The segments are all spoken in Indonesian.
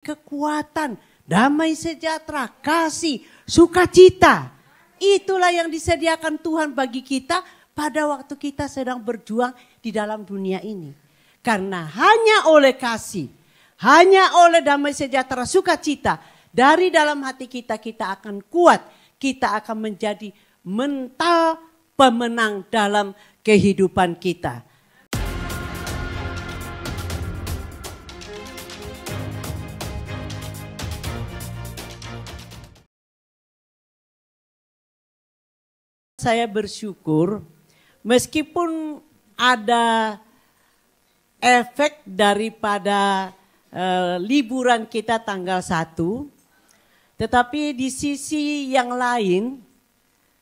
kekuatan, damai sejahtera, kasih, sukacita. Itulah yang disediakan Tuhan bagi kita pada waktu kita sedang berjuang di dalam dunia ini. Karena hanya oleh kasih, hanya oleh damai sejahtera, sukacita, dari dalam hati kita, kita akan kuat. Kita akan menjadi mental pemenang dalam kehidupan kita. Saya bersyukur meskipun ada efek daripada liburan kita tanggal 1, tetapi di sisi yang lain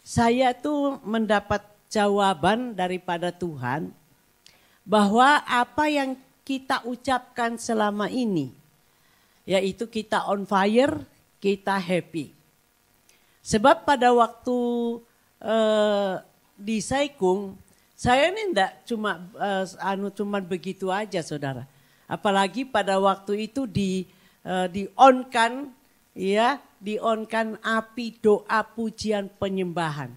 saya tuh mendapat jawaban daripada Tuhan bahwa apa yang kita ucapkan selama ini, yaitu kita on fire, kita happy. Sebab pada waktu di Saikung, saya ini enggak cuma begitu aja, saudara. Apalagi pada waktu itu di-on-kan api doa pujian penyembahan.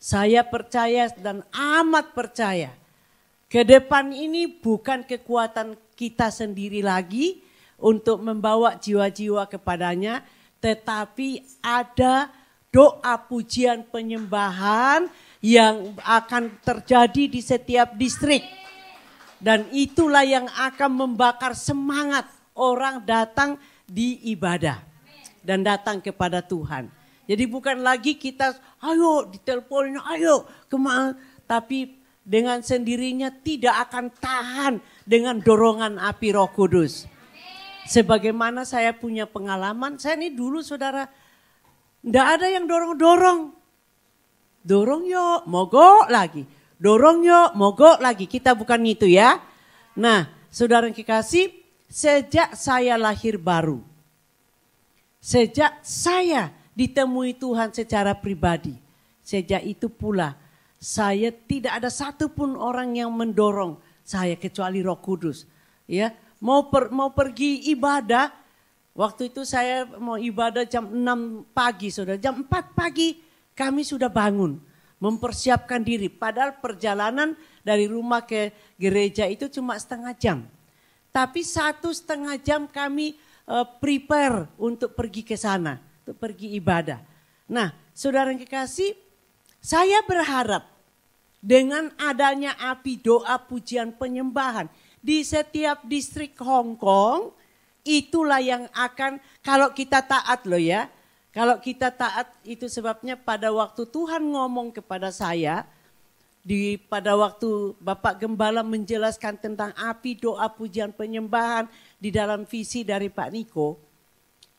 Saya percaya dan amat percaya, ke depan ini bukan kekuatan kita sendiri lagi untuk membawa jiwa-jiwa kepadanya, tetapi ada doa pujian penyembahan yang akan terjadi di setiap distrik. Dan itulah yang akan membakar semangat orang datang di ibadah. Dan datang kepada Tuhan. Jadi bukan lagi kita ayo diteleponin, ayo kemana. Tapi dengan sendirinya tidak akan tahan dengan dorongan api Roh Kudus. Sebagaimana saya punya pengalaman, saya ini dulu saudara, nggak ada yang dorong-dorong. Dorong yuk, mogok lagi. Dorong yuk, mogok lagi. Kita bukan itu ya. Nah, saudara yang kekasih, sejak saya lahir baru. Sejak saya ditemui Tuhan secara pribadi. Sejak itu pula, saya tidak ada satupun orang yang mendorong saya kecuali Roh Kudus. Ya, mau pergi ibadah. Waktu itu saya mau ibadah jam 6 pagi, saudara. Jam 4 pagi kami sudah bangun, mempersiapkan diri. Padahal perjalanan dari rumah ke gereja itu cuma setengah jam. Tapi 1,5 jam kami prepare untuk pergi ke sana, untuk pergi ibadah. Nah, saudara yang kekasih, saya berharap dengan adanya api doa pujian penyembahan di setiap distrik Hong Kong, itulah yang akan, kalau kita taat loh ya. Kalau kita taat itu sebabnya pada waktu Tuhan ngomong kepada saya. Pada waktu Bapak Gembala menjelaskan tentang api doa pujian penyembahan di dalam visi dari Pak Niko.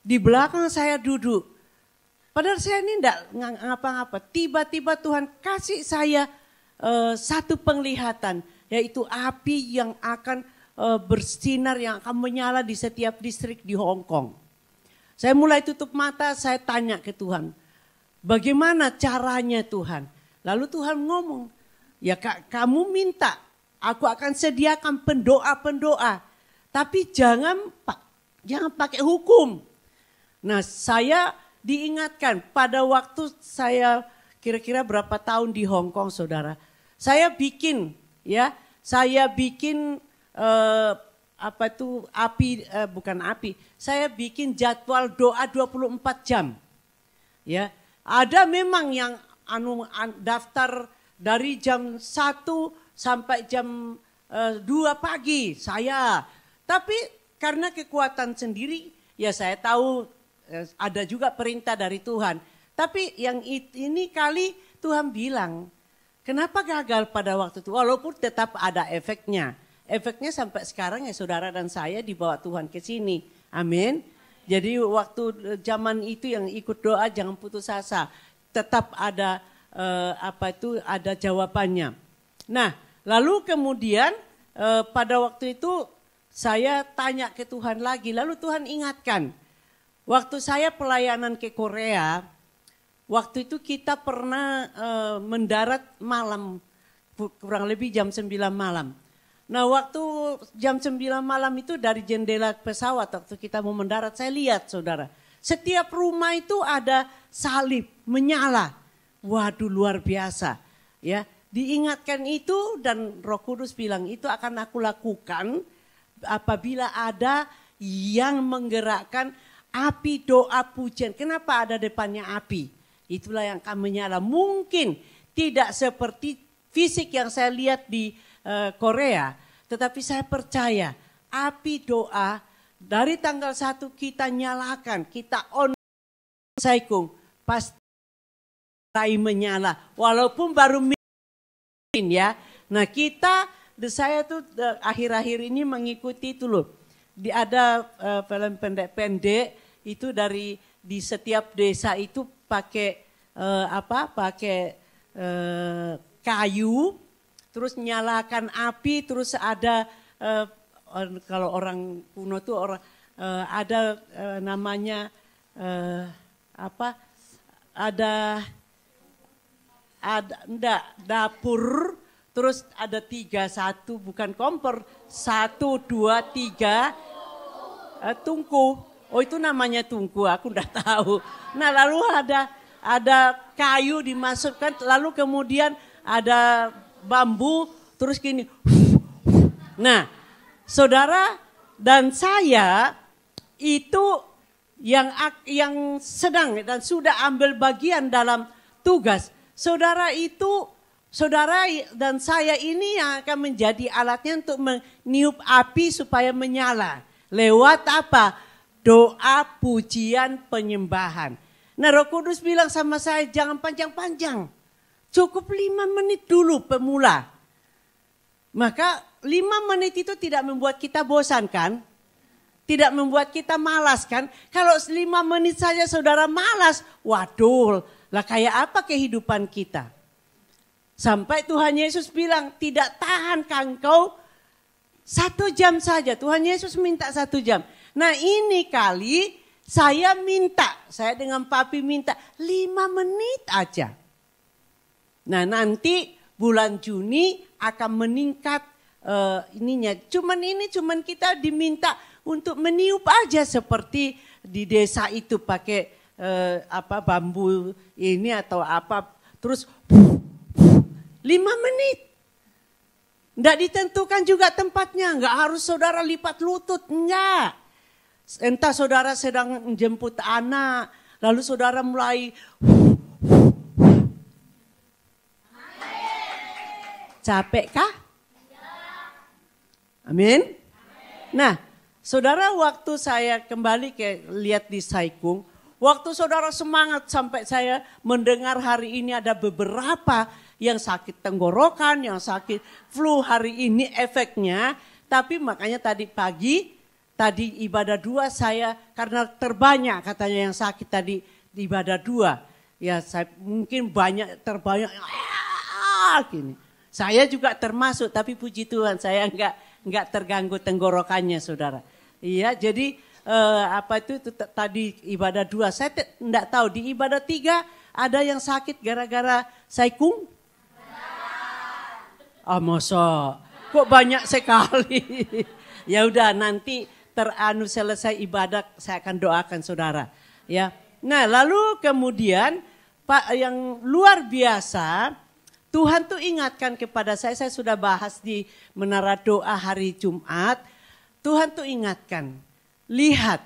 Di belakang saya duduk. Padahal saya ini enggak ngapa-ngapa. Tiba-tiba Tuhan kasih saya satu penglihatan. Yaitu api yang akan bersinar, yang akan menyala di setiap distrik di Hong Kong. Saya mulai tutup mata, saya tanya ke Tuhan, bagaimana caranya Tuhan? Lalu Tuhan ngomong, ya kamu minta, aku akan sediakan pendoa-pendoa, tapi jangan pakai hukum. Nah, saya diingatkan pada waktu saya kira-kira berapa tahun di Hong Kong, saudara. Saya bikin saya bikin jadwal doa 24 jam. Ya, ada memang yang daftar dari jam 1 sampai jam 2 pagi saya. Tapi karena kekuatan sendiri, ya saya tahu ada juga perintah dari Tuhan. Tapi yang ini kali Tuhan bilang, kenapa gagal pada waktu itu? Walaupun tetap ada efeknya. Efeknya sampai sekarang ya saudara dan saya dibawa Tuhan ke sini. Amin. Jadi waktu zaman itu yang ikut doa jangan putus asa. Tetap ada ada jawabannya. Nah, lalu kemudian pada waktu itu saya tanya ke Tuhan lagi. Lalu Tuhan ingatkan. Waktu saya pelayanan ke Korea, waktu itu kita pernah mendarat malam, kurang lebih jam 9 malam. Nah waktu jam 9 malam itu dari jendela pesawat waktu kita mau mendarat saya lihat saudara. Setiap rumah itu ada salib menyala. Waduh luar biasa. Ya, diingatkan itu dan Roh Kudus bilang itu akan aku lakukan apabila ada yang menggerakkan api doa pujian. Kenapa ada depannya api? Itulah yang akan menyala. Mungkin tidak seperti fisik yang saya lihat di Korea. Tetapi saya percaya api doa dari tanggal 1 kita nyalakan. Kita on Saikung pasti menyala. Walaupun baru ya. Nah kita, saya tuh akhir-akhir ini mengikuti itu loh. Ada film pendek-pendek itu dari di setiap desa itu pakai pakai kayu, terus nyalakan api, terus ada kalau orang kuno tuh ada namanya dapur, terus ada 3, 1 bukan kompor, 1, 2, 3 tungku. Oh itu namanya tungku, aku udah tahu. Nah lalu ada kayu dimasukkan, lalu kemudian ada bambu, terus gini. Nah saudara dan saya itu yang sedang dan sudah ambil bagian dalam tugas. Saudara dan saya ini yang akan menjadi alatnya untuk meniup api supaya menyala. Lewat apa? Doa, pujian, penyembahan. Nah Roh Kudus bilang sama saya jangan panjang-panjang. Cukup 5 menit dulu pemula. Maka 5 menit itu tidak membuat kita bosan kan? Tidak membuat kita malas kan? Kalau 5 menit saja saudara malas, waduh lah kayak apa kehidupan kita? Sampai Tuhan Yesus bilang tidak tahan engkau 1 jam saja. Tuhan Yesus minta 1 jam. Nah ini kali saya dengan papi minta 5 menit aja. Nah nanti bulan Juni akan meningkat ininya. Cuman kita diminta untuk meniup aja seperti di desa itu pakai bambu ini atau apa. Terus 5 menit. Enggak ditentukan juga tempatnya. Enggak harus saudara lipat lutut. Enggak. Entah saudara sedang menjemput anak. Lalu saudara mulai. Capek kah? Amin. Nah saudara waktu saya kembali lihat di Saikung. Waktu saudara semangat sampai saya mendengar hari ini ada beberapa yang sakit tenggorokan, yang sakit flu hari ini efeknya. Tapi makanya tadi pagi, tadi ibadah 2 saya karena terbanyak katanya yang sakit tadi di ibadah 2. Ya saya mungkin terbanyak gini. Saya juga termasuk tapi puji Tuhan saya enggak terganggu tenggorokannya saudara. Iya jadi tadi ibadah 2 saya enggak tahu di ibadah 3 ada yang sakit gara-gara Saikung? Masa kok banyak sekali. Ya udah nanti selesai ibadah saya akan doakan saudara. Ya. Nah lalu kemudian yang luar biasa Tuhan tuh ingatkan kepada saya sudah bahas di Menara Doa hari Jumat. Tuhan tuh ingatkan, lihat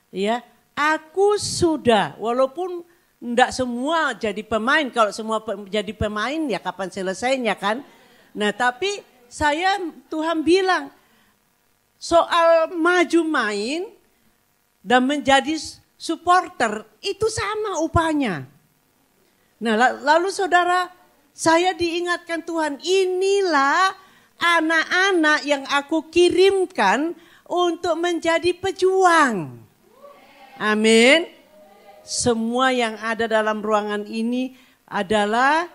ya aku sudah walaupun enggak semua jadi pemain. Kalau semua jadi pemain ya kapan selesainya kan. Nah tapi Tuhan bilang soal maju main dan menjadi supporter itu sama upahnya. Nah lalu saudara saya diingatkan Tuhan inilah anak-anak yang aku kirimkan untuk menjadi pejuang. Amin. Semua yang ada dalam ruangan ini adalah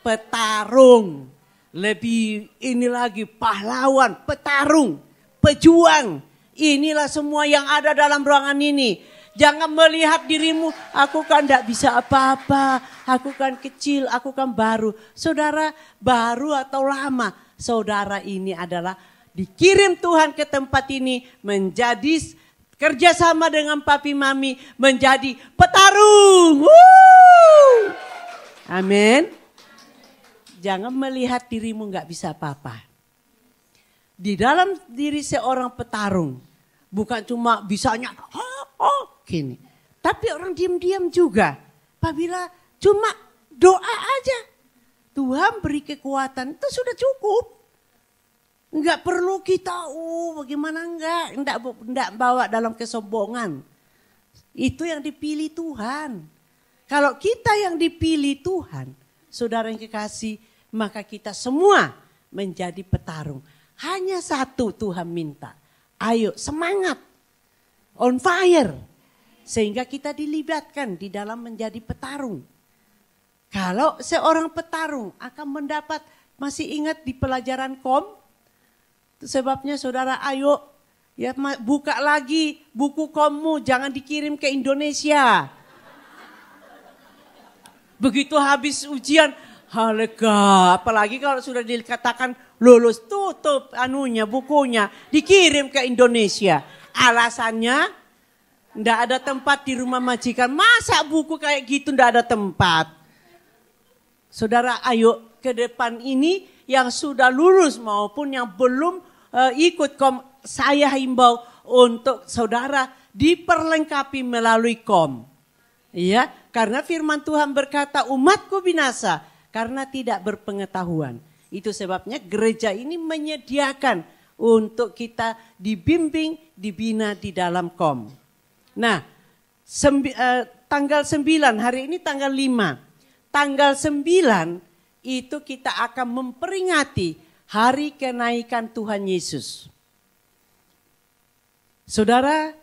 petarung. Lebih ini lagi pahlawan, petarung, pejuang. Inilah semua yang ada dalam ruangan ini. Jangan melihat dirimu, aku kan tidak bisa apa-apa, aku kan kecil, aku kan baru. Saudara baru atau lama, saudara ini adalah dikirim Tuhan ke tempat ini menjadi kerjasama dengan papi mami menjadi petarung. Amin. Jangan melihat dirimu gak bisa apa-apa. Di dalam diri seorang petarung bukan cuma bisanya gini. Tapi orang diam-diam juga. Apabila cuma doa aja. Tuhan beri kekuatan itu sudah cukup. Enggak perlu kita bagaimana enggak bawa dalam kesombongan. Itu yang dipilih Tuhan. Kalau kita yang dipilih Tuhan, saudara yang kekasih, maka kita semua menjadi petarung. Hanya satu Tuhan minta. Ayo semangat. On fire. Sehingga kita dilibatkan di dalam menjadi petarung. Kalau seorang petarung akan mendapat, masih ingat di pelajaran kom? Itu sebabnya saudara ayo ya buka lagi buku kommu, jangan dikirim ke Indonesia. Begitu habis ujian, halega, apalagi kalau sudah dikatakan lulus, tutup bukunya, dikirim ke Indonesia. Alasannya enggak ada tempat di rumah majikan. Masa buku kayak gitu enggak ada tempat? Saudara ayo ke depan ini yang sudah lulus maupun yang belum ikut kom, saya himbau untuk saudara diperlengkapi melalui kom. Ya, karena firman Tuhan berkata umatku binasa karena tidak berpengetahuan. Itu sebabnya gereja ini menyediakan untuk kita dibimbing, dibina di dalam kom. Nah, tanggal 9, hari ini tanggal 5. Tanggal 9 itu kita akan memperingati hari kenaikan Tuhan Yesus. Saudara,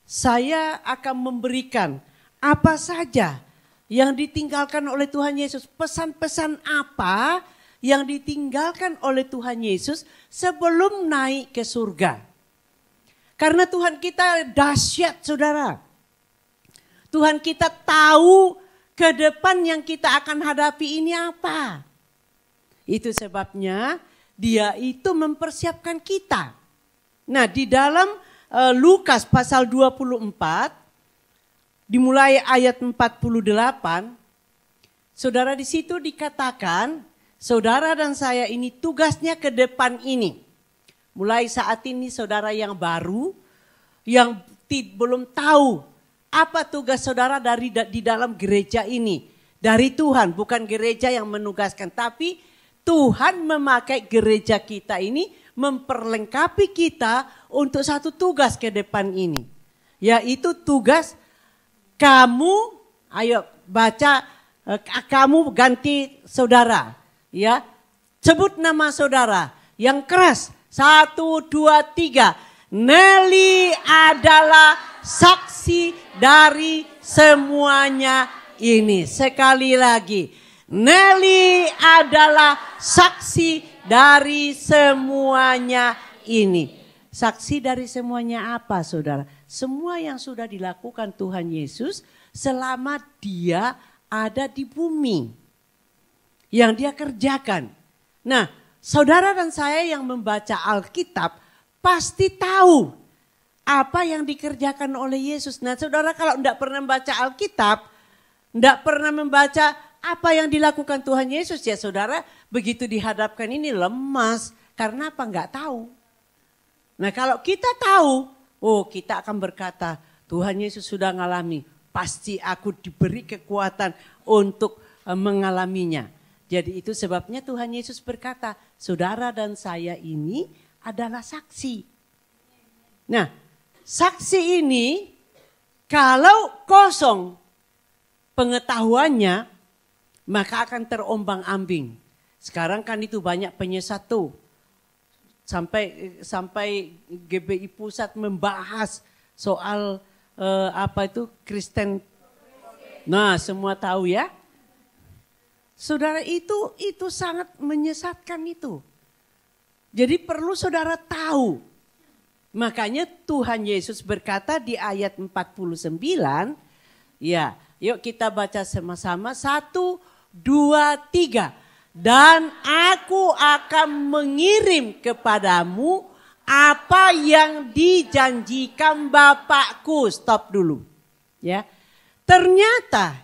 saya akan memberikan apa saja yang ditinggalkan oleh Tuhan Yesus. Pesan-pesan apa yang ditinggalkan oleh Tuhan Yesus sebelum naik ke surga. Karena Tuhan kita dahsyat, saudara. Tuhan kita tahu ke depan yang kita akan hadapi ini apa. Itu sebabnya dia itu mempersiapkan kita. Nah di dalam Lukas pasal 24, dimulai ayat 48, saudara di situ dikatakan, saudara dan saya ini tugasnya ke depan ini. Mulai saat ini saudara yang baru, yang belum tahu apa tugas saudara di dalam gereja ini. Dari Tuhan, bukan gereja yang menugaskan. Tapi Tuhan memakai gereja kita ini memperlengkapi kita untuk satu tugas ke depan ini. Yaitu tugas kamu, ayo baca, kamu ganti saudara. Ya, sebut nama saudara yang keras. 1, 2, 3. Nelly adalah saksi dari semuanya ini. Sekali lagi. Nelly adalah saksi dari semuanya ini. Saksi dari semuanya apa, saudara? Semua yang sudah dilakukan Tuhan Yesus selama dia ada di bumi. Yang dia kerjakan. Nah, saudara dan saya yang membaca Alkitab pasti tahu apa yang dikerjakan oleh Yesus. Nah saudara kalau tidak pernah membaca Alkitab, tidak pernah membaca apa yang dilakukan Tuhan Yesus, ya saudara begitu dihadapkan ini lemas. Karena apa? Enggak tahu. Nah kalau kita tahu, kita akan berkata Tuhan Yesus sudah mengalami, pasti aku diberi kekuatan untuk mengalaminya. Jadi itu sebabnya Tuhan Yesus berkata, saudara dan saya ini adalah saksi. Nah, saksi ini kalau kosong pengetahuannya, maka akan terombang-ambing. Sekarang kan itu banyak penyesat tuh. Sampai GBI Pusat membahas soal Kristen. Nah, semua tahu ya. Saudara itu sangat menyesatkan itu. Jadi perlu saudara tahu. Makanya Tuhan Yesus berkata di ayat 49, ya yuk kita baca sama-sama. 1, 2, 3. Dan aku akan mengirim kepadamu apa yang dijanjikan Bapakku. Stop dulu. Ya. Ternyata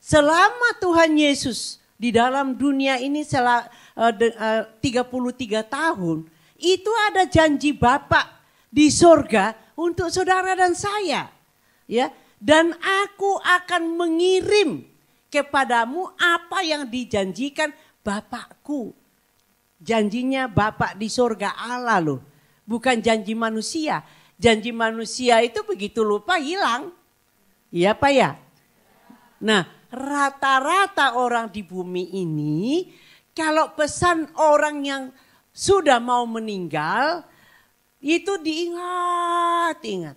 selama Tuhan Yesus di dalam dunia ini 33 tahun, itu ada janji Bapa di sorga untuk saudara dan saya. Ya. Dan aku akan mengirim kepadamu apa yang dijanjikan Bapakku. Janjinya Bapak di sorga Allah loh. Bukan janji manusia. Janji manusia itu begitu lupa hilang. Iya Pak ya? Nah rata-rata orang di bumi ini kalau pesan orang yang sudah mau meninggal itu diingat-ingat.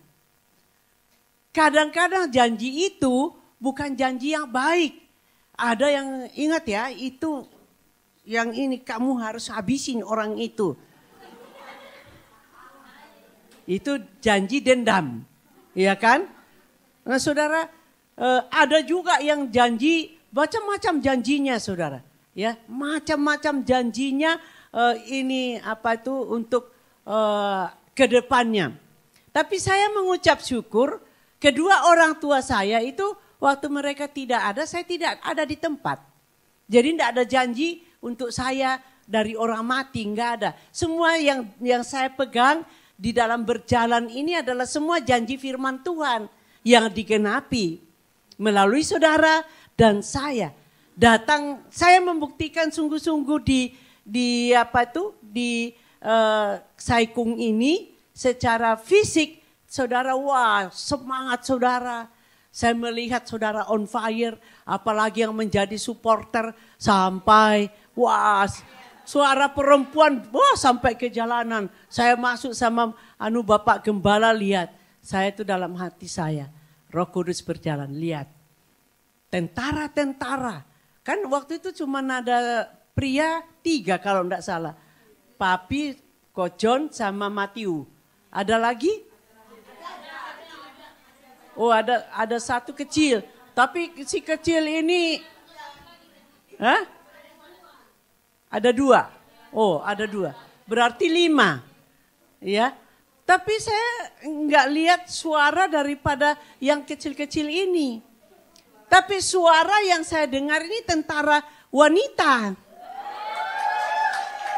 Kadang-kadang janji itu bukan janji yang baik. Ada yang ingat ya itu yang ini kamu harus habisin orang itu. Itu janji dendam. Iya kan? Nah saudara ada juga yang janji macam-macam janjinya saudara. Ya, macam-macam janjinya ini apa itu untuk ke depannya. Tapi saya mengucap syukur kedua orang tua saya itu waktu mereka tidak ada, saya tidak ada di tempat. Jadi tidak ada janji untuk saya dari orang mati, enggak ada. Semua yang saya pegang di dalam berjalan ini adalah semua janji firman Tuhan yang digenapi melalui saudara dan saya. Datang, saya membuktikan sungguh-sungguh di apa itu di Saikung ini secara fisik, saudara wah semangat saudara. Saya melihat saudara on fire, apalagi yang menjadi supporter sampai wah suara perempuan wah sampai ke jalanan. Saya masuk sama Bapak Gembala lihat, saya itu dalam hati saya, Roh Kudus berjalan lihat. Tentara-tentara, kan waktu itu cuma ada pria 3 kalau enggak salah. Papi, Kojon sama Matiu. Ada lagi? Oh ada satu kecil, tapi si kecil ini, ada 2. Oh ada 2, berarti 5, ya. Tapi saya nggak lihat suara daripada yang kecil-kecil ini. Tapi suara yang saya dengar ini tentara wanita.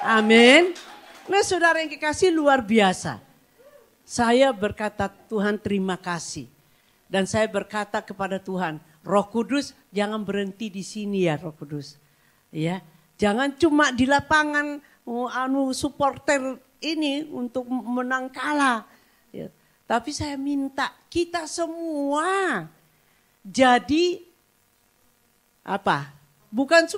Amin. Nah saudara yang kekasih luar biasa. Saya berkata Tuhan terima kasih. Dan saya berkata kepada Tuhan, Roh Kudus jangan berhenti di sini ya Roh Kudus. Ya, jangan cuma di lapangan supporter ini untuk menang kalah. Ya, tapi saya minta kita semua jadi apa? Bukan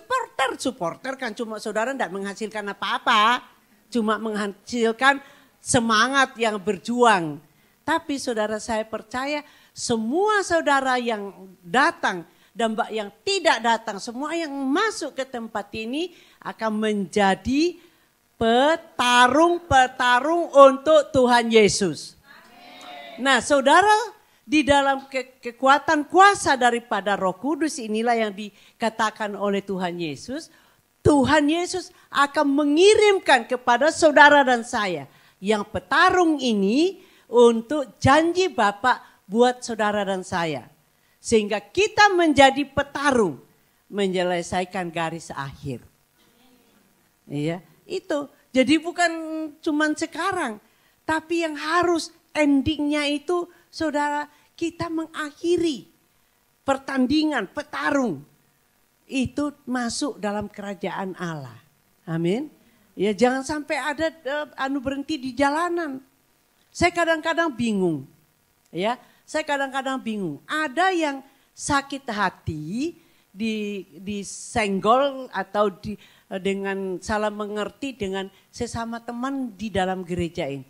supporter kan cuma saudara tidak menghasilkan apa-apa. Cuma menghasilkan semangat yang berjuang. Tapi saudara saya percaya semua saudara yang datang dan yang tidak datang, semua yang masuk ke tempat ini akan menjadi petarung-petarung untuk Tuhan Yesus. Amin. Nah saudara, di dalam kekuatan kuasa daripada Roh Kudus inilah yang dikatakan oleh Tuhan Yesus akan mengirimkan kepada saudara dan saya yang petarung ini untuk janji Bapa buat saudara dan saya. Sehingga kita menjadi petarung menyelesaikan garis akhir. Iya, itu. Jadi bukan cuman sekarang, tapi yang harus endingnya itu saudara kita mengakhiri pertandingan petarung itu masuk dalam kerajaan Allah. Amin. Ya jangan sampai ada berhenti di jalanan. Saya kadang-kadang bingung. Ya, saya kadang-kadang bingung. Ada yang sakit hati disenggol atau dengan salah mengerti dengan sesama teman di dalam gereja ini.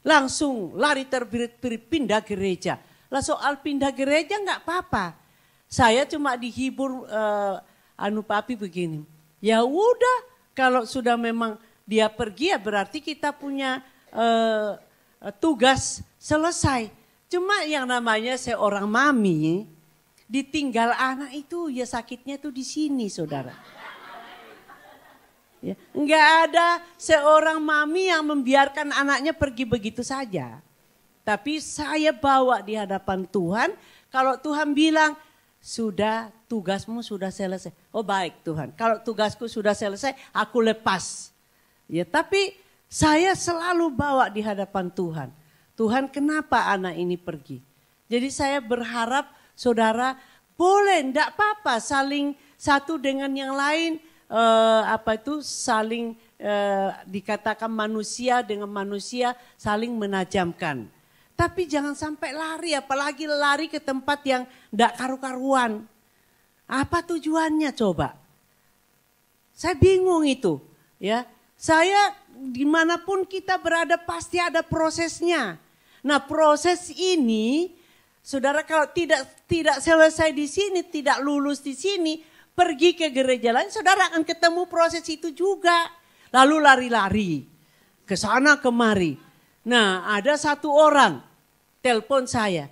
Langsung lari terbirit-birit pindah gereja. Lah soal pindah gereja nggak apa-apa. Saya cuma dihibur papi begini. Ya udah kalau sudah memang dia pergi ya berarti kita punya tugas selesai. Cuma yang namanya seorang mami ditinggal anak itu ya sakitnya tuh di sini saudara. Ya, enggak ada seorang mami yang membiarkan anaknya pergi begitu saja. Tapi saya bawa di hadapan Tuhan. Kalau Tuhan bilang, sudah tugasmu sudah selesai. Oh baik Tuhan, kalau tugasku sudah selesai, aku lepas. Ya, tapi saya selalu bawa di hadapan Tuhan. Tuhan, kenapa anak ini pergi? Jadi saya berharap saudara boleh, enggak apa-apa saling satu dengan yang lain, saling dikatakan manusia dengan manusia saling menajamkan. Tapi jangan sampai lari, apalagi lari ke tempat yang enggak karu-karuan. Apa tujuannya coba? Saya bingung itu, ya. Saya dimanapun kita berada pasti ada prosesnya. Nah proses ini, saudara kalau tidak selesai di sini, tidak lulus di sini, pergi ke gereja lain, saudara akan ketemu proses itu juga. Lalu lari-lari ke sana kemari. Nah ada satu orang telepon saya.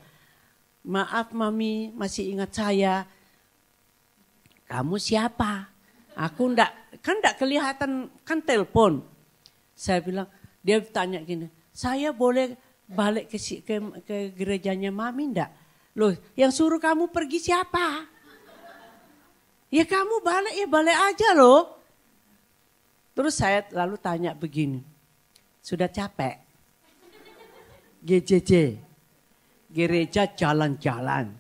Maaf mami, masih ingat saya. Kamu siapa? Aku enggak kelihatan, kan telepon. Saya bilang, dia tanya gini, saya boleh balik ke gerejanya mami enggak? Loh yang suruh kamu pergi siapa? Ya kamu balik, ya balik aja loh. Terus saya lalu tanya begini, sudah capek? GJJ, gereja jalan-jalan.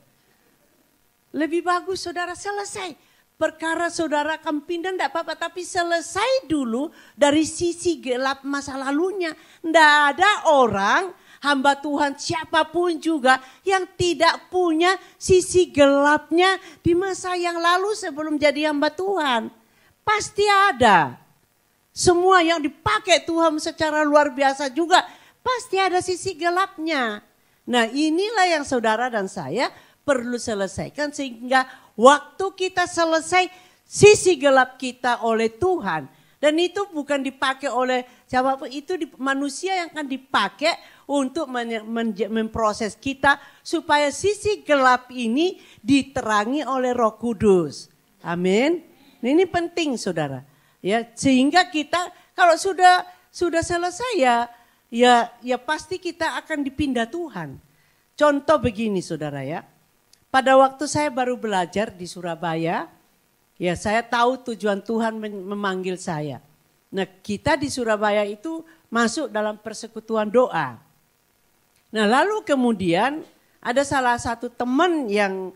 Lebih bagus saudara selesai. Perkara saudara akan pindah enggak apa-apa, tapi selesai dulu dari sisi gelap masa lalunya. Enggak ada orang, hamba Tuhan siapapun juga yang tidak punya sisi gelapnya di masa yang lalu sebelum jadi hamba Tuhan. Pasti ada. Semua yang dipakai Tuhan secara luar biasa juga pasti ada sisi gelapnya. Nah inilah yang saudara dan saya perlu selesaikan sehingga waktu kita selesai sisi gelap kita oleh Tuhan. Dan itu bukan dipakai oleh siapapun, itu manusia yang akan dipakai untuk memproses kita supaya sisi gelap ini diterangi oleh Roh Kudus. Amin. Nah, ini penting saudara. Ya, sehingga kita kalau sudah selesai ya pasti kita akan dipindah Tuhan. Contoh begini saudara ya. Pada waktu saya baru belajar di Surabaya, ya saya tahu tujuan Tuhan memanggil saya. Nah kita di Surabaya itu masuk dalam persekutuan doa. Nah lalu kemudian ada salah satu teman yang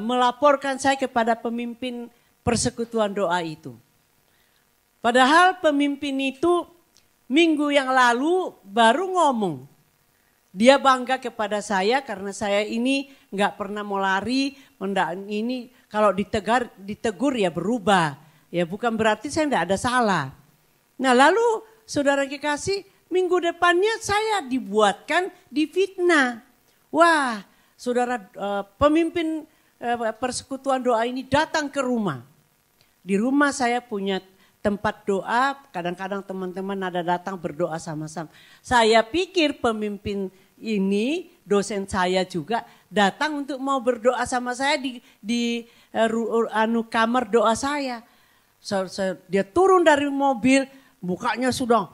melaporkan saya kepada pemimpin persekutuan doa itu. Padahal pemimpin itu minggu yang lalu baru ngomong. Dia bangga kepada saya karena saya ini nggak pernah mau lari, ini kalau ditegur ya berubah. Ya bukan berarti saya nggak ada salah. Nah lalu saudara kekasih, minggu depannya saya dibuatkan difitnah. Wah saudara pemimpin persekutuan doa ini datang ke rumah. Di rumah saya punya tempat doa, kadang-kadang teman-teman ada datang berdoa sama-sama. Saya pikir pemimpin ini, dosen saya juga datang untuk mau berdoa sama saya di kamar doa saya. Dia turun dari mobil, mukanya sudah.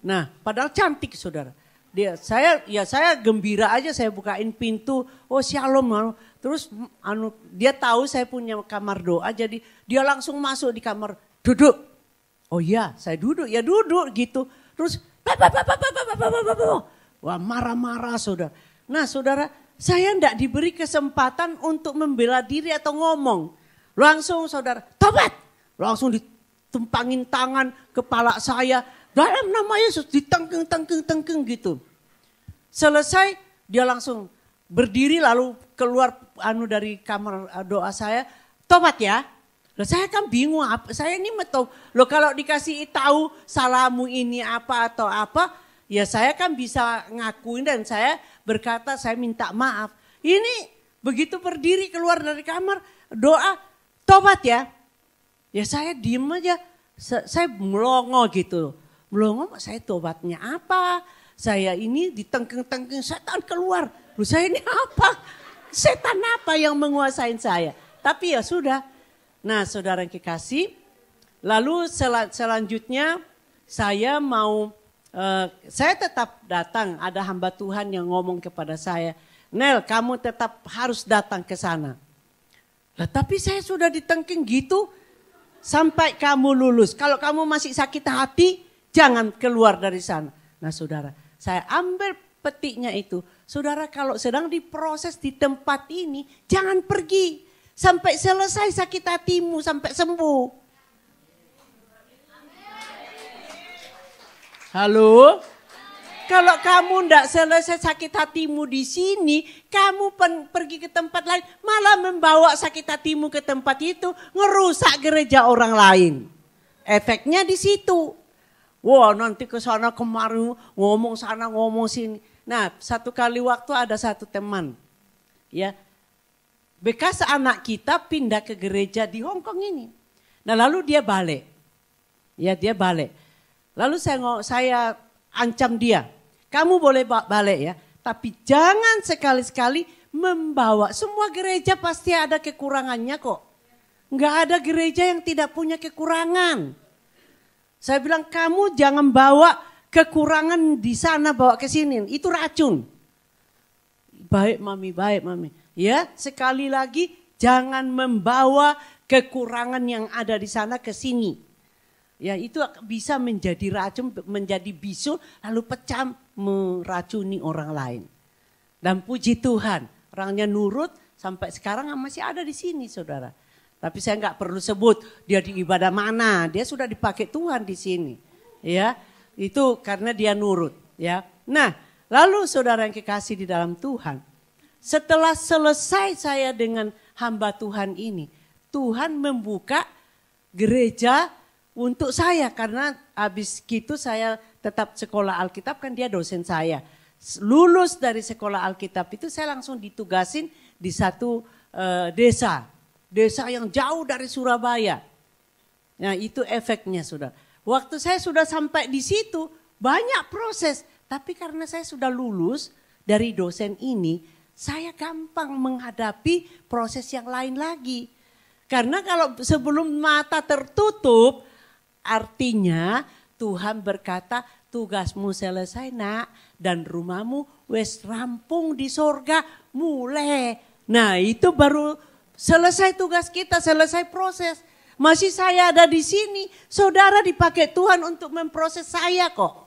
Nah, padahal cantik saudara. Saya gembira aja, saya bukain pintu, oh shalom. Terus dia tahu saya punya kamar doa, jadi dia langsung masuk di kamar. Duduk. Oh iya, saya duduk. Ya duduk gitu. Terus, wah marah-marah saudara. Nah saudara, saya enggak diberi kesempatan untuk membela diri atau ngomong. Langsung saudara, tobat. Langsung ditumpangin tangan kepala saya. Dalam nama Yesus, ditengkeng gitu. Selesai, dia langsung berdiri lalu keluar dari kamar doa saya. Tobat ya. Loh saya kan bingung, saya ini tahu. Loh kalau dikasih tahu salahmu ini apa atau apa, ya saya kan bisa ngakuin dan saya berkata saya minta maaf. Ini begitu berdiri keluar dari kamar, doa, tobat ya. Ya saya diem aja, saya melongo gitu. Melongo, saya tobatnya apa? Saya ini ditengkeng-tengkeng, setan keluar. Loh saya ini apa? Setan apa yang menguasain saya? Tapi ya sudah. Nah saudara yang kekasih, Lalu selanjutnya saya tetap datang, ada hamba Tuhan yang ngomong kepada saya, Nel, kamu tetap harus datang ke sana. Lah, tapi saya sudah ditengking gitu sampai kamu lulus. Kalau kamu masih sakit hati, jangan keluar dari sana. Nah saudara, saya ambil petiknya itu. Saudara, kalau sedang diproses di tempat ini, jangan pergi. Sampai selesai sakit hatimu, sampai sembuh. Halo? Kalau kamu tidak selesai sakit hatimu di sini, kamu pergi ke tempat lain, malah membawa sakit hatimu ke tempat itu, ngerusak gereja orang lain. Efeknya di situ. Wah, nanti ke sana kemari, ngomong sana, ngomong sini. Nah, satu kali waktu ada satu teman, ya, bekas anak kita pindah ke gereja di Hong Kong ini. Nah, lalu dia balik. Ya, dia balik. Lalu saya ancam dia, kamu boleh balik ya, tapi jangan sekali-sekali membawa. Semua gereja pasti ada kekurangannya kok. Enggak ada gereja yang tidak punya kekurangan. Saya bilang kamu jangan bawa kekurangan di sana bawa ke sini, itu racun. Baik mami. Ya, sekali lagi jangan membawa kekurangan yang ada di sana ke sini. Ya, itu bisa menjadi racun, menjadi bisul, lalu pecah meracuni orang lain. Dan puji Tuhan, orangnya nurut sampai sekarang masih ada di sini, saudara. Tapi saya nggak perlu sebut dia di ibadah mana, dia sudah dipakai Tuhan di sini. Ya, itu karena dia nurut. Ya, nah, lalu saudara yang kekasih di dalam Tuhan, setelah selesai saya dengan hamba Tuhan ini, Tuhan membuka gereja untuk saya, karena habis gitu saya tetap sekolah Alkitab, kan dia dosen saya. Lulus dari sekolah Alkitab itu saya langsung ditugasin di satu desa yang jauh dari Surabaya. Nah, itu efeknya sudah. Waktu saya sudah sampai di situ banyak proses, tapi karena saya sudah lulus dari dosen ini, saya gampang menghadapi proses yang lain lagi. Karena kalau sebelum mata tertutup, artinya Tuhan berkata tugasmu selesai nak, dan rumahmu wes rampung di sorga mulai. Nah, itu baru selesai tugas kita, selesai proses. Masih saya ada di sini, saudara dipakai Tuhan untuk memproses saya kok.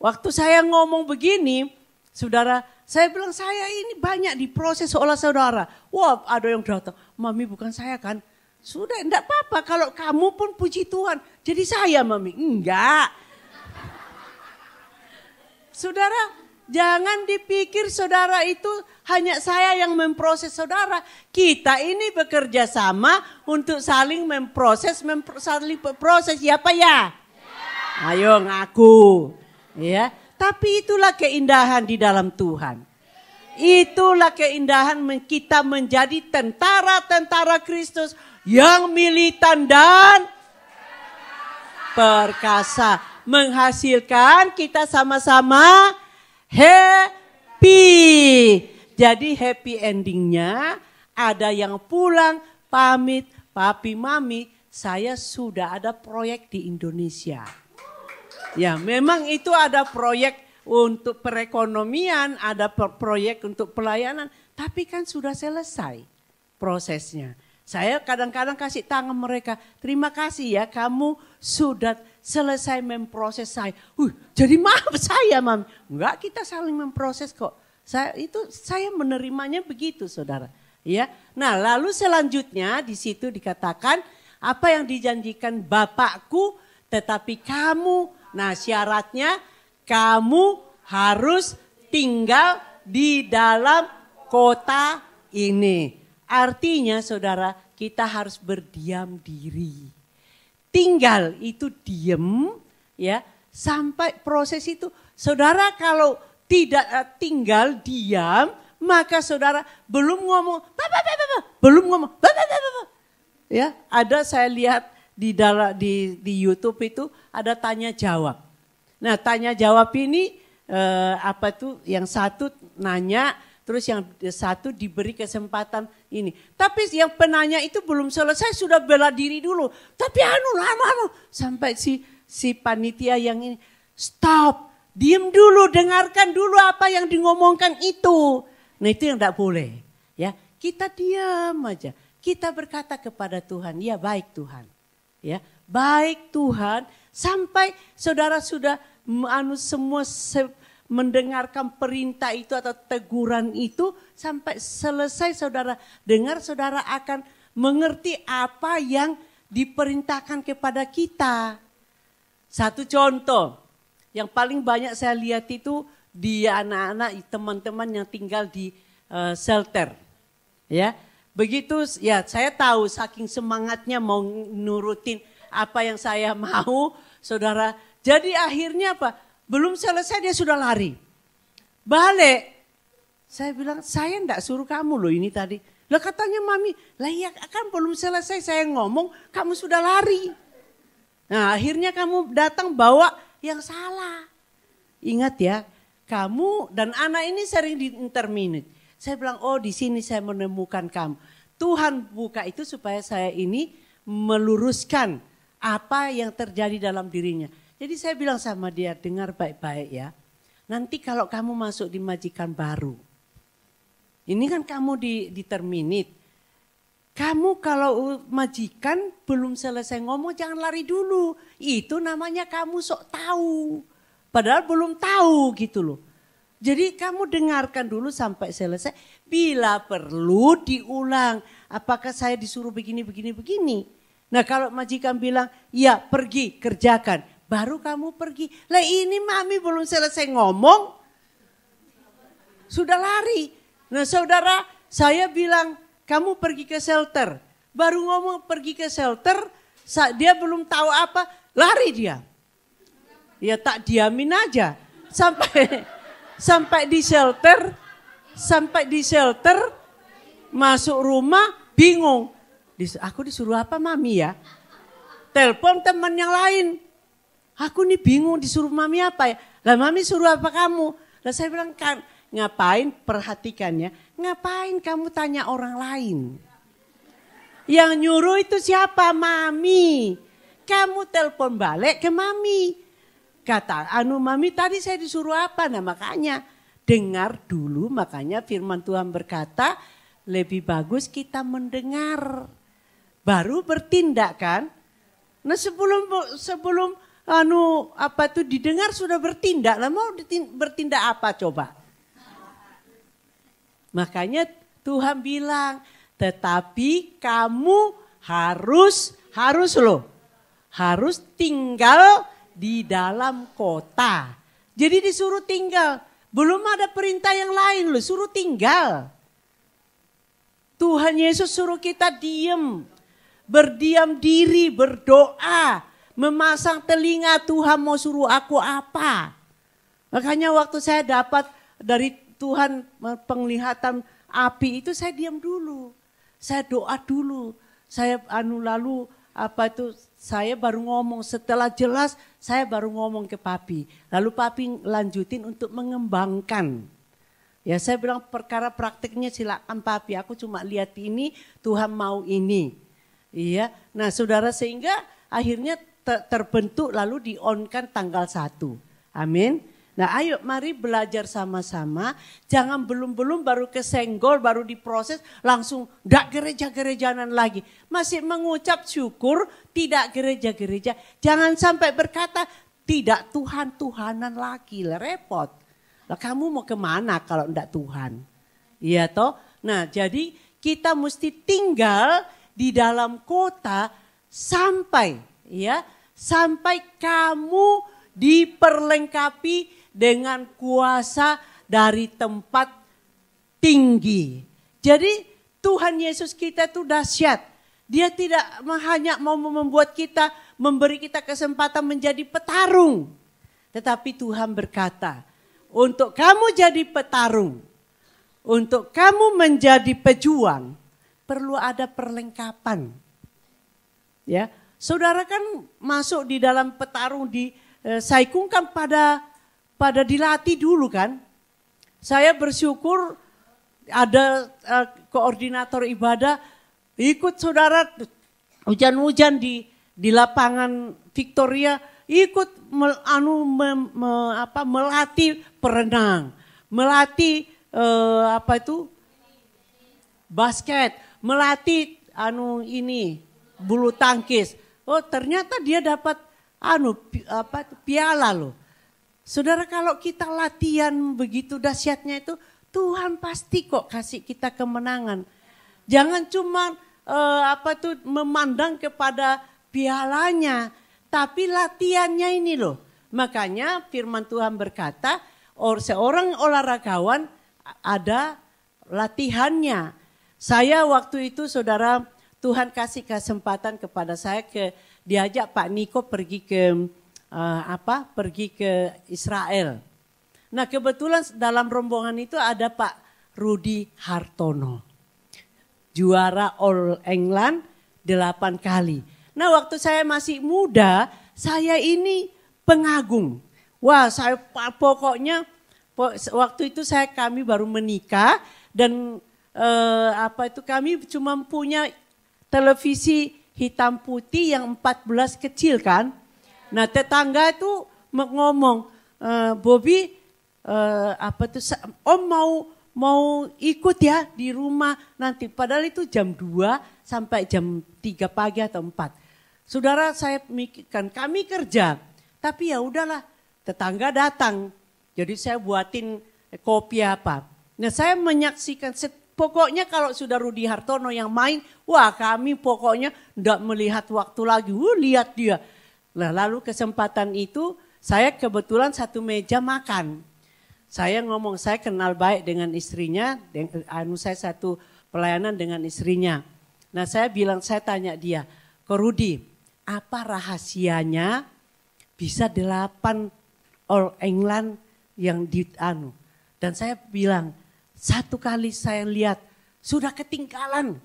Waktu saya ngomong begini, saudara, saya bilang saya ini banyak diproses oleh saudara. Wah, ada yang datang, mami bukan saya kan? Sudah, enggak apa-apa kalau kamu pun puji Tuhan. Jadi saya mami, enggak. Saudara, jangan dipikir saudara itu hanya saya yang memproses saudara. Kita ini bekerja sama untuk saling memproses, ya Pak ya? Ayo ngaku. Ya, tapi itulah keindahan di dalam Tuhan. Itulah keindahan kita menjadi tentara-tentara Kristus yang militan dan perkasa. Menghasilkan kita sama-sama happy. Jadi happy endingnya ada yang pulang pamit, papi mami, saya sudah ada proyek di Indonesia. Ya, memang itu ada proyek untuk perekonomian, ada proyek untuk pelayanan, tapi kan sudah selesai prosesnya. Saya kadang-kadang kasih tangan mereka, terima kasih ya kamu sudah selesai memproses saya. Jadi maaf saya mami. Enggak, kita saling memproses kok. Saya menerimanya begitu saudara. Ya, nah lalu selanjutnya di situ dikatakan apa yang dijanjikan Bapakku, tetapi kamu. Nah syaratnya kamu harus tinggal di dalam kota ini. Artinya saudara, kita harus berdiam diri. Tinggal itu diem ya, sampai proses itu. Saudara kalau tidak tinggal diam, maka saudara belum ngomong, belum ngomong, ya, ada saya lihat di YouTube itu ada tanya jawab. Nah, tanya jawab ini apa tuh? Yang satu nanya terus yang satu diberi kesempatan ini. Tapi yang penanya itu belum selesai, sudah bela diri dulu. Tapi lama sampai si panitia yang ini, stop, diem dulu, dengarkan dulu apa yang ngomongkan itu. Nah itu yang tidak boleh. Ya, kita diam aja. Kita berkata kepada Tuhan, ya baik Tuhan. Ya, baik Tuhan, sampai saudara sudah semua mendengarkan perintah itu atau teguran itu, sampai selesai saudara dengar, saudara akan mengerti apa yang diperintahkan kepada kita. Satu contoh yang paling banyak saya lihat itu di anak-anak teman-teman yang tinggal di shelter. Ya, begitu ya, saya tahu saking semangatnya mau nurutin apa yang saya mau, saudara. Jadi akhirnya apa? Belum selesai dia sudah lari. Balik. Saya bilang, saya enggak suruh kamu loh ini tadi. Lah katanya mami, lah ya kan belum selesai saya ngomong, kamu sudah lari. Nah akhirnya kamu datang bawa yang salah. Ingat ya, kamu dan anak ini sering di interminute. Saya bilang, oh di sini saya menemukan kamu. Tuhan buka itu supaya saya ini meluruskan apa yang terjadi dalam dirinya. Jadi saya bilang sama dia, dengar baik-baik ya. Nanti kalau kamu masuk di majikan baru. Ini kan kamu di terminate. Kamu kalau majikan belum selesai ngomong jangan lari dulu. Itu namanya kamu sok tahu. Padahal belum tahu gitu loh. Jadi kamu dengarkan dulu sampai selesai. Bila perlu diulang. Apakah saya disuruh begini. Nah kalau majikan bilang, ya pergi kerjakan. Baru kamu pergi. Lah ini mami belum selesai ngomong. Sudah lari. Nah saudara, saya bilang kamu pergi ke shelter. Baru ngomong pergi ke shelter, dia belum tahu apa, lari dia. Ya tak diamin aja. Sampai di shelter, masuk rumah bingung. Aku disuruh apa mami ya? Telepon teman yang lain. Aku nih bingung disuruh mami apa ya. Lah mami suruh apa kamu? Lah saya bilang kan ngapain, perhatikan ya. Ngapain kamu tanya orang lain? Yang nyuruh itu siapa? Mami. Kamu telepon balik ke mami. Kata mami tadi saya disuruh apa? Nah makanya dengar dulu, makanya firman Tuhan berkata lebih bagus kita mendengar. Baru bertindak kan. Nah sebelum didengar sudah bertindak. Lah mau bertindak apa coba? Makanya Tuhan bilang, tetapi kamu harus tinggal di dalam kota. Jadi disuruh tinggal. Belum ada perintah yang lain loh, suruh tinggal. Tuhan Yesus suruh kita berdiam diri, berdoa. Memasang telinga, Tuhan mau suruh aku apa. Makanya waktu saya dapat dari Tuhan penglihatan api itu saya diam dulu. Saya doa dulu. Saya saya baru ngomong, setelah jelas saya baru ngomong ke papi. Lalu papi lanjutin untuk mengembangkan. Ya saya bilang perkara praktiknya silakan papi, aku cuma lihat ini, Tuhan mau ini. Iya. Nah saudara, sehingga akhirnya terbentuk lalu di-on-kan tanggal 1. Amin. Nah ayo mari belajar sama-sama. Jangan belum baru kesenggol, baru diproses langsung tidak gereja-gerejanan lagi. Masih mengucap syukur, tidak gereja-gereja. Jangan sampai berkata tidak Tuhan-Tuhanan lagi. Repot. Lah kamu mau kemana kalau tidak Tuhan? Iya toh. Nah jadi kita mesti tinggal di dalam kota sampai kamu diperlengkapi dengan kuasa dari tempat tinggi. Jadi Tuhan Yesus kita itu dahsyat. Dia tidak hanya mau membuat kita, memberi kita kesempatan menjadi petarung. Tetapi Tuhan berkata, untuk kamu jadi petarung, untuk kamu menjadi pejuang, perlu ada perlengkapan. Ya, saudara kan masuk di dalam petarung di Saikung kan pada dilatih dulu kan. Saya bersyukur ada koordinator ibadah, ikut saudara hujan-hujan di lapangan Victoria, ikut melatih perenang, melatih basket, melatih bulu tangkis. Oh, ternyata dia dapat piala loh. Saudara, kalau kita latihan begitu dahsyatnya itu, Tuhan pasti kok kasih kita kemenangan. Jangan cuma memandang kepada pialanya, tapi latihannya ini loh. Makanya firman Tuhan berkata, seorang olaragawan ada latihannya. Saya waktu itu saudara, Tuhan kasih kesempatan kepada saya diajak Pak Niko pergi ke Israel. Nah, kebetulan dalam rombongan itu ada Pak Rudi Hartono. Juara All England 8 kali. Nah, waktu saya masih muda, saya ini pengagum. Wah, saya pokoknya waktu itu kami baru menikah dan kami cuma punya televisi hitam putih yang 14 kecil kan. Nah, tetangga itu ngomong, Bobby, Om mau ikut ya di rumah nanti. Padahal itu jam 2 sampai jam 3 pagi atau 4. Saudara, saya mikirkan kami kerja, tapi ya udahlah, tetangga datang. Jadi saya buatin kopi apa. Nah, saya menyaksikan pokoknya kalau sudah Rudi Hartono yang main, wah kami pokoknya enggak melihat waktu lagi. Lihat dia. Nah, lalu kesempatan itu saya kebetulan satu meja makan. Saya ngomong, saya kenal baik dengan istrinya, saya satu pelayanan dengan istrinya. Nah, saya tanya dia, Ko Rudi, apa rahasianya bisa 8 All England yang dan saya bilang, satu kali saya lihat sudah ketinggalan,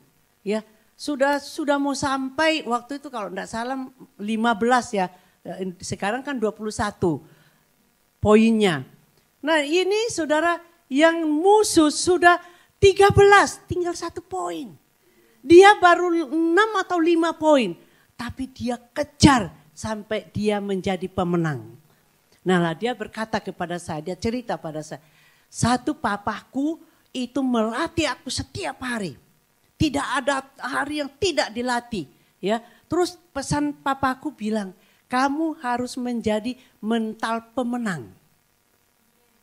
ya sudah mau sampai waktu itu kalau enggak salah 15 ya, sekarang kan 21 poinnya. Nah, ini saudara yang musuh sudah 13, tinggal 1 poin. Dia baru 6 atau 5 poin, tapi dia kejar sampai dia menjadi pemenang. Nah, dia berkata kepada saya, dia cerita pada saya, satu papaku itu melatih aku setiap hari. Tidak ada hari yang tidak dilatih. Ya, terus pesan papaku bilang, kamu harus menjadi mental pemenang.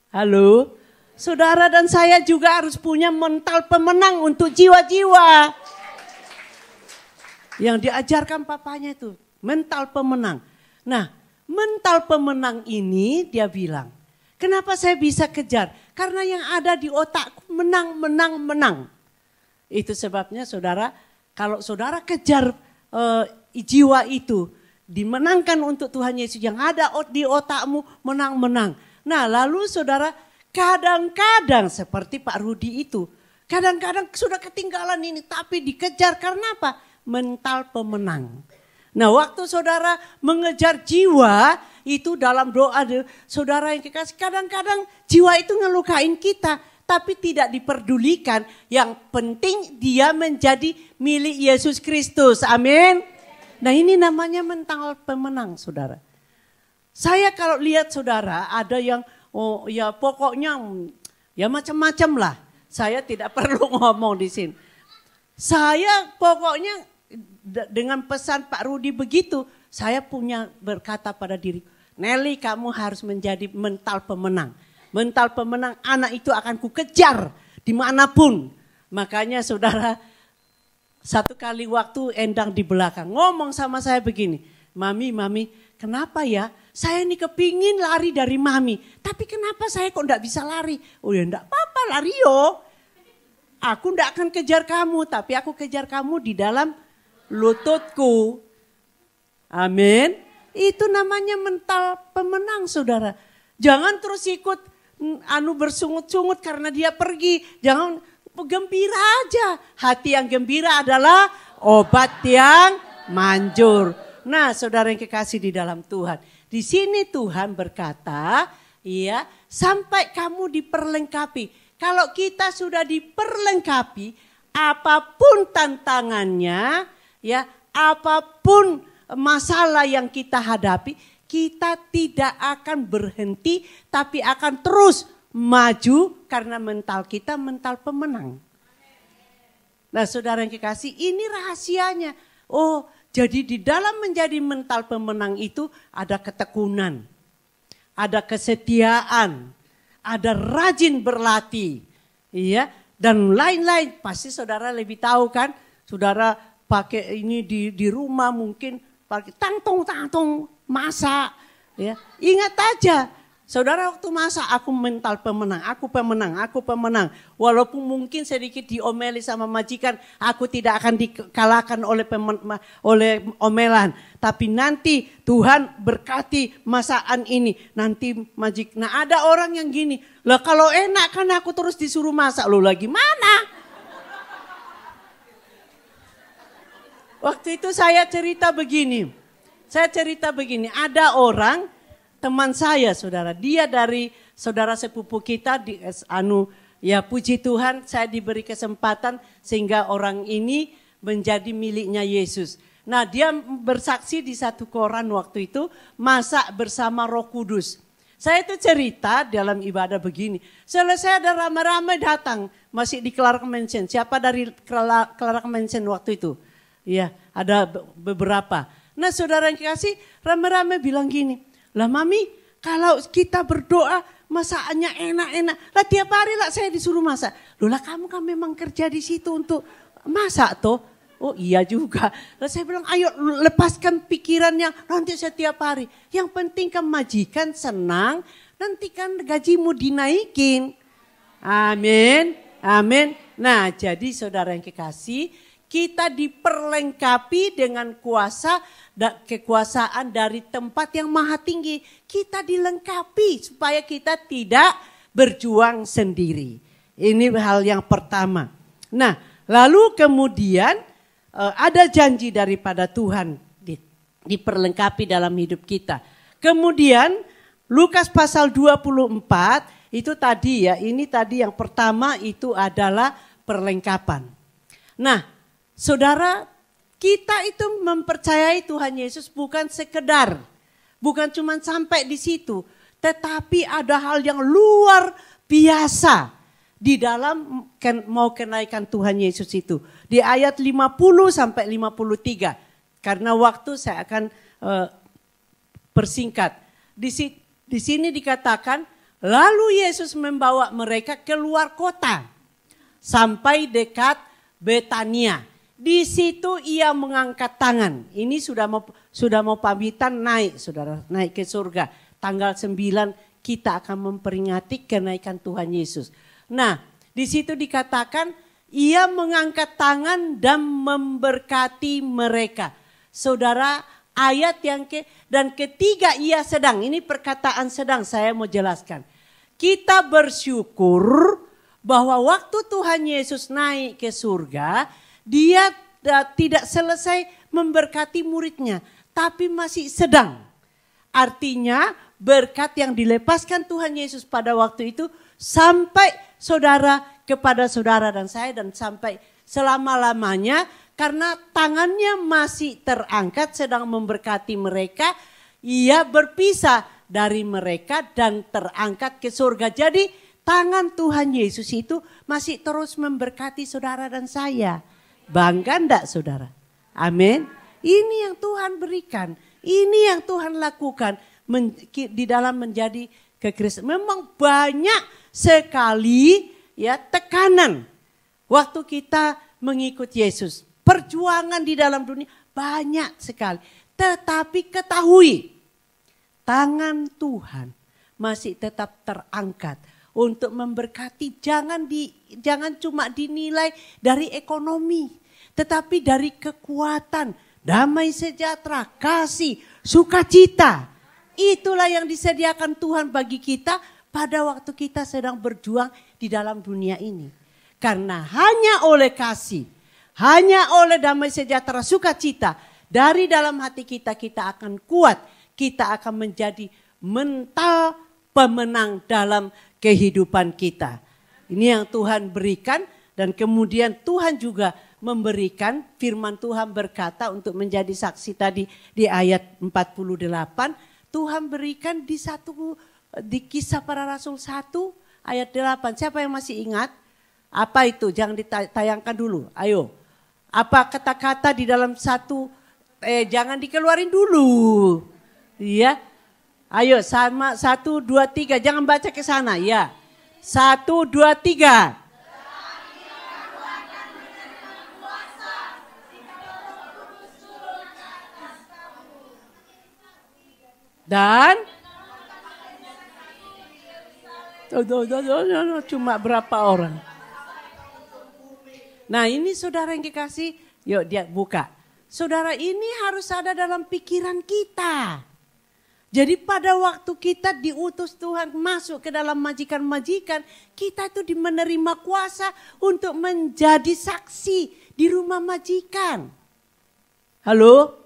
Halo, saudara dan saya juga harus punya mental pemenang untuk jiwa-jiwa. Yang diajarkan papanya itu, mental pemenang. Nah, mental pemenang ini dia bilang, kenapa saya bisa kejar? Karena yang ada di otakku menang, menang, menang. Itu sebabnya saudara, kalau saudara kejar jiwa itu, dimenangkan untuk Tuhan Yesus, yang ada di otakmu menang, menang. Nah, lalu saudara, kadang-kadang seperti Pak Rudi itu, kadang-kadang sudah ketinggalan ini, tapi dikejar karena apa? Mental pemenang. Nah, waktu saudara mengejar jiwa, itu dalam doa saudara yang kekasih, kadang-kadang jiwa itu ngelukain kita, tapi tidak diperdulikan. Yang penting dia menjadi milik Yesus Kristus. Amin. Nah, ini namanya mental pemenang, saudara. Saya kalau lihat saudara, ada yang ya pokoknya ya macam-macam lah. Saya tidak perlu ngomong di sini. Saya pokoknya dengan pesan Pak Rudi begitu, saya punya berkata pada diri, Nelly, kamu harus menjadi mental pemenang. Mental pemenang, anak itu akan kukejar dimanapun. Makanya saudara, satu kali waktu Endang di belakang ngomong sama saya begini, Mami, kenapa ya? Saya ini kepingin lari dari Mami, tapi kenapa saya kok enggak bisa lari? Oh ya enggak apa-apa, lari yo. Aku enggak akan kejar kamu, tapi aku kejar kamu di dalam lututku. Amin. Itu namanya mental pemenang, saudara. Jangan terus ikut bersungut-sungut karena dia pergi. Jangan, gembira aja. Hati yang gembira adalah obat yang manjur. Nah, saudara yang kekasih di dalam Tuhan. Di sini Tuhan berkata, ya, sampai kamu diperlengkapi. Kalau kita sudah diperlengkapi, apapun tantangannya, ya, apapun masalah yang kita hadapi, kita tidak akan berhenti, tapi akan terus maju karena mental kita mental pemenang. Nah, saudara yang kekasih, ini rahasianya. Oh, jadi di dalam menjadi mental pemenang itu ada ketekunan, ada kesetiaan, ada rajin berlatih, iya, dan lain-lain. Pasti saudara lebih tahu kan, saudara pakai ini di rumah mungkin pakai tangtong masak, ya. Ingat aja, saudara waktu masak aku mental pemenang, aku pemenang. Walaupun mungkin sedikit diomeli sama majikan, aku tidak akan dikalahkan oleh omelan. Tapi nanti Tuhan berkati masakan ini. Nanti nah ada orang yang gini, lah kalau enak kan aku terus disuruh masak, lo lagi mana? Waktu itu saya cerita begini, ada orang, teman saya saudara, dia dari saudara sepupu kita di ya puji Tuhan saya diberi kesempatan sehingga orang ini menjadi miliknya Yesus. Nah, dia bersaksi di satu koran waktu itu masak bersama Roh Kudus. Saya itu cerita dalam ibadah begini, selesai ada ramai-ramai datang masih di Clark Mansion. Siapa dari Clark Mansion waktu itu? Ya, ada beberapa. Nah, saudara yang kasih ramai-ramai bilang gini, lah Mami, kalau kita berdoa masakannya enak-enak, lah tiap hari lah saya disuruh masak. Loh lah kamu kan memang kerja di situ untuk masak toh. Oh iya juga. Lah saya bilang ayo lepaskan pikirannya nanti setiap hari. Yang penting kan majikan senang, nanti kan gajimu dinaikin. Amin, amin. Nah jadi saudara yang kekasih, kita diperlengkapi dengan kekuasaan dari tempat yang maha tinggi. Kita dilengkapi supaya kita tidak berjuang sendiri. Ini hal yang pertama. Nah, lalu kemudian ada janji daripada Tuhan diperlengkapi dalam hidup kita. Kemudian Lukas pasal 24 itu tadi ya, ini tadi yang pertama itu adalah perlengkapan. Nah, saudara, kita itu mempercayai Tuhan Yesus bukan sekedar, bukan cuma sampai di situ, tetapi ada hal yang luar biasa di dalam mau kenaikan Tuhan Yesus itu. Di ayat 50 sampai 53, karena waktu saya akan persingkat. Di sini dikatakan, lalu Yesus membawa mereka keluar kota sampai dekat Betania. Di situ ia mengangkat tangan. Ini sudah mau pamitan naik, saudara, naik ke surga. Tanggal 9 kita akan memperingati kenaikan Tuhan Yesus. Nah, di situ dikatakan ia mengangkat tangan dan memberkati mereka. Saudara, ayat yang dan ketiga ia sedang. Ini perkataan sedang, saya mau jelaskan. Kita bersyukur bahwa waktu Tuhan Yesus naik ke surga, dia tidak selesai memberkati muridnya, tapi masih sedang. Artinya berkat yang dilepaskan Tuhan Yesus pada waktu itu sampai saudara kepada saudara dan saya dan sampai selama-lamanya karena tangannya masih terangkat sedang memberkati mereka, ia berpisah dari mereka dan terangkat ke surga. Jadi tangan Tuhan Yesus itu masih terus memberkati saudara dan saya. Bangga enggak saudara? Amin. Ini yang Tuhan berikan. Ini yang Tuhan lakukan di dalam menjadi kekristenan. Memang banyak sekali ya tekanan waktu kita mengikut Yesus. Perjuangan di dalam dunia banyak sekali. Tetapi ketahui tangan Tuhan masih tetap terangkat untuk memberkati. Jangan cuma dinilai dari ekonomi, tetapi dari kekuatan, damai sejahtera, kasih, sukacita. Itulah yang disediakan Tuhan bagi kita pada waktu kita sedang berjuang di dalam dunia ini. Karena hanya oleh kasih, hanya oleh damai sejahtera, sukacita, dari dalam hati kita, kita akan kuat. Kita akan menjadi mental pemenang dalam kehidupan kita. Ini yang Tuhan berikan dan kemudian Tuhan juga memberikan, firman Tuhan berkata untuk menjadi saksi tadi di ayat 48. Tuhan berikan di Kisah Para Rasul 1 ayat 8. Siapa yang masih ingat? Apa itu? Jangan ditayangkan dulu. Ayo. Apa kata-kata di dalam jangan dikeluarin dulu. Iya. Ayo sama 1, 2, 3. Jangan baca ke sana. Ya. 1, 2, 3. Dan cuma berapa orang? Nah ini saudara yang dikasih, yuk dia buka. Saudara ini harus ada dalam pikiran kita. Jadi pada waktu kita diutus Tuhan masuk ke dalam majikan-majikan, kita itu menerima kuasa untuk menjadi saksi di rumah majikan. Halo?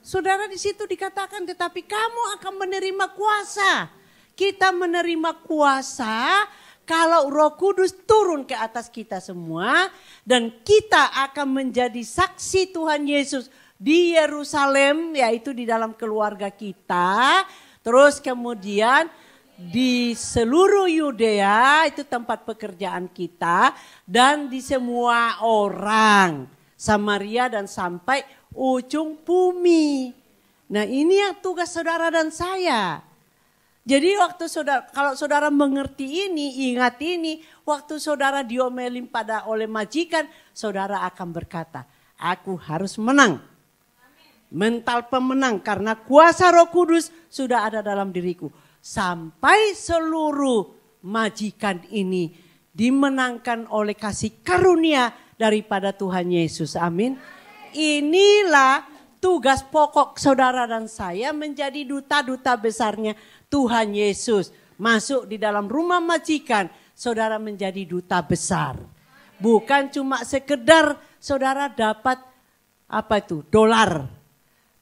Saudara di situ dikatakan tetapi kamu akan menerima kuasa. Kita menerima kuasa kalau Roh Kudus turun ke atas kita semua dan kita akan menjadi saksi Tuhan Yesus di Yerusalem, yaitu di dalam keluarga kita. Terus kemudian di seluruh Yudea, itu tempat pekerjaan kita, dan di semua orang Samaria dan sampai ujung bumi. Nah ini yang tugas saudara dan saya. Jadi waktu kalau saudara mengerti ini, ingat ini, waktu saudara diomelin oleh majikan, saudara akan berkata, aku harus menang. Mental pemenang karena kuasa Roh Kudus sudah ada dalam diriku. Sampai seluruh majikan ini dimenangkan oleh kasih karunia daripada Tuhan Yesus. Amin. Inilah tugas pokok saudara dan saya menjadi duta-duta besarnya Tuhan Yesus. Masuk di dalam rumah majikan, saudara menjadi duta besar. Bukan cuma sekedar saudara dapat dolar.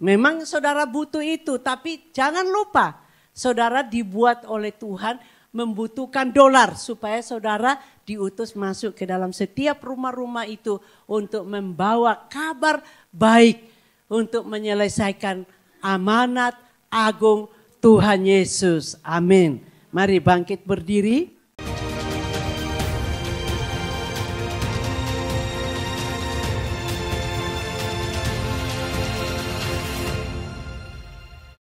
Memang saudara butuh itu, tapi jangan lupa saudara dibuat oleh Tuhan membutuhkan dolar supaya saudara diutus masuk ke dalam setiap rumah-rumah itu untuk membawa kabar baik untuk menyelesaikan amanat agung Tuhan Yesus. Amin. Mari bangkit berdiri.